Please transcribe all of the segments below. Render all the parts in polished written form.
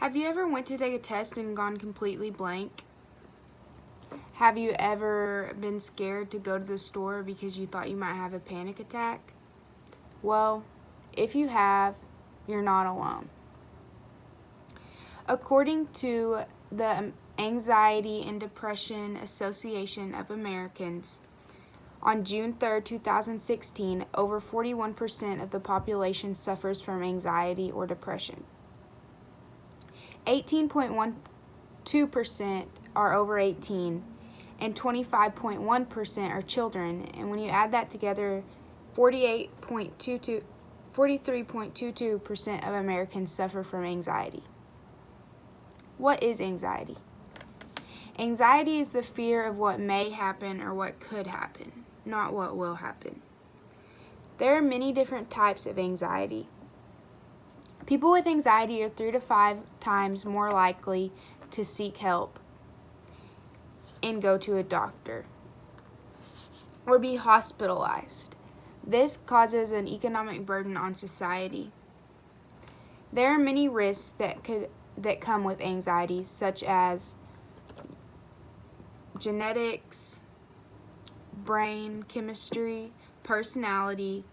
Have you ever went to take a test and gone completely blank? Have you ever been scared to go to the store because you thought you might have a panic attack? Well, if you have, you're not alone. According to the Anxiety and Depression Association of Americans, on June 3, 2016, over 41% of the population suffers from anxiety or depression. 18.12% are over 18, and 25.1% are children. And when you add that together, 43.22% of Americans suffer from anxiety. What is anxiety? Anxiety is the fear of what may happen or what could happen, not what will happen. There are many different types of anxiety. People with anxiety are 3 to 5 times more likely to seek help and go to a doctor or be hospitalized. This causes an economic burden on society. There are many risks that come with anxiety, such as genetics, brain chemistry, personality,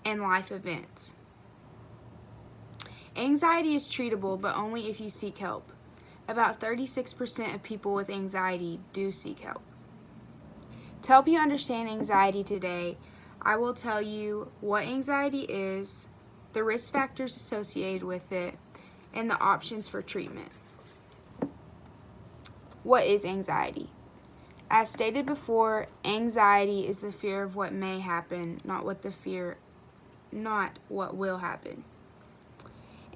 and life events. Anxiety is treatable, but only if you seek help. About 36% of people with anxiety do seek help. To help you understand anxiety today, I will tell you what anxiety is, the risk factors associated with it, and the options for treatment. What is anxiety? As stated before, anxiety is the fear of what may happen, not what will happen.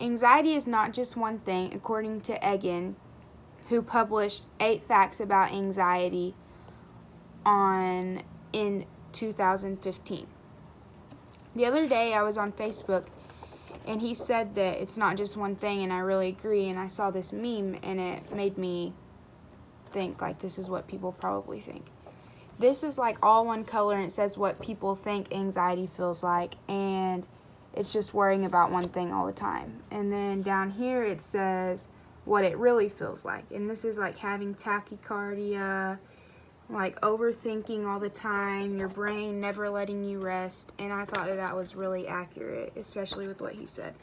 Anxiety is not just one thing, according to Egan, who published 8 facts about anxiety in 2015. The other day I was on Facebook and he said that it's not just one thing, and I really agree, and I saw this meme and it made me think like this is what people probably think. This is like all one color and it says what people think anxiety feels like, and it's just worrying about one thing all the time. And then down here it says what it really feels like, and this is like having tachycardia, like overthinking all the time, your brain never letting you rest. And I thought that was really accurate, especially with what he said.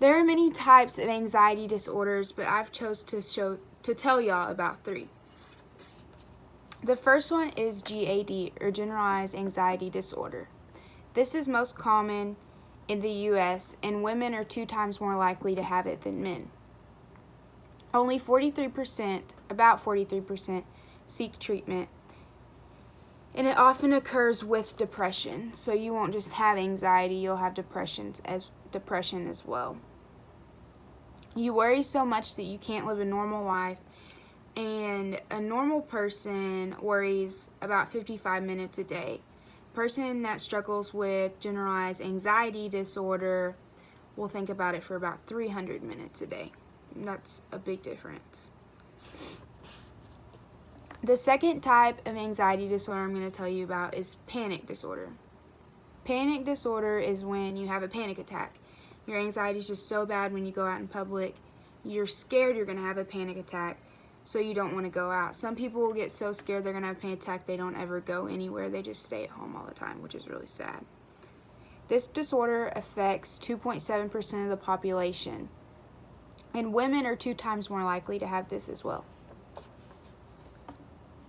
There are many types of anxiety disorders, but I've chose to tell y'all about 3. The first one is GAD, or Generalized Anxiety Disorder. This is most common in the U.S., and women are 2 times more likely to have it than men. Only about 43%, seek treatment, and it often occurs with depression. So you won't just have anxiety, you'll have depression as well. You worry so much that you can't live a normal life, and a normal person worries about 55 minutes a day. A person that struggles with generalized anxiety disorder will think about it for about 300 minutes a day. That's a big difference. The second type of anxiety disorder I'm going to tell you about is panic disorder. Panic disorder is when you have a panic attack. Your anxiety is just so bad when you go out in public, you're scared you're going to have a panic attack, so you don't want to go out. Some people will get so scared they're going to have a panic attack they don't ever go anywhere. They just stay at home all the time, which is really sad. This disorder affects 2.7% of the population, and women are 2 times more likely to have this as well.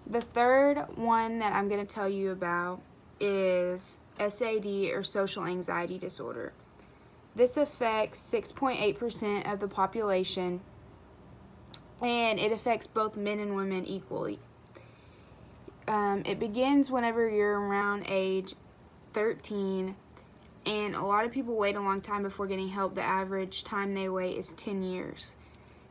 The third one that I'm going to tell you about is SAD, or Social Anxiety Disorder. This affects 6.8% of the population, and it affects both men and women equally. It begins whenever you're around age 13, and a lot of people wait a long time before getting help. The average time they wait is 10 years.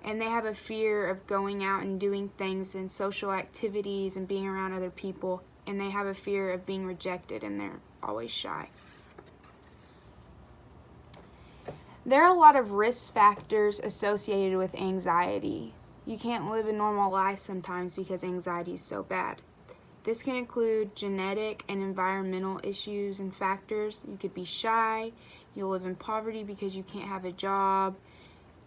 And they have a fear of going out and doing things and social activities and being around other people, and they have a fear of being rejected, and they're always shy. There are a lot of risk factors associated with anxiety. You can't live a normal life sometimes because anxiety is so bad. This can include genetic and environmental issues and factors. You could be shy, you'll live in poverty because you can't have a job,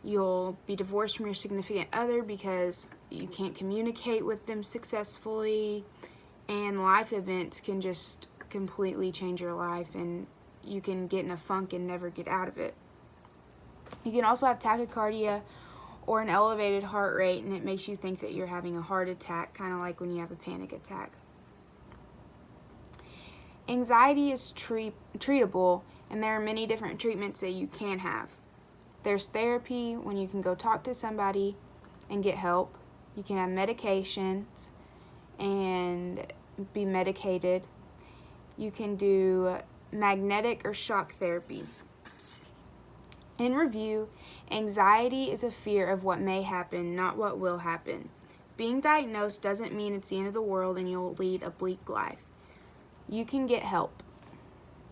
you'll be divorced from your significant other because you can't communicate with them successfully, and life events can just completely change your life and you can get in a funk and never get out of it. You can also have tachycardia or an elevated heart rate, and it makes you think that you're having a heart attack, kind of like when you have a panic attack. Anxiety is treatable, and there are many different treatments that you can have. There's therapy, when you can go talk to somebody and get help. You can have medications and be medicated. You can do magnetic or shock therapy. In review, anxiety is a fear of what may happen, not what will happen. Being diagnosed doesn't mean it's the end of the world and you'll lead a bleak life. You can get help.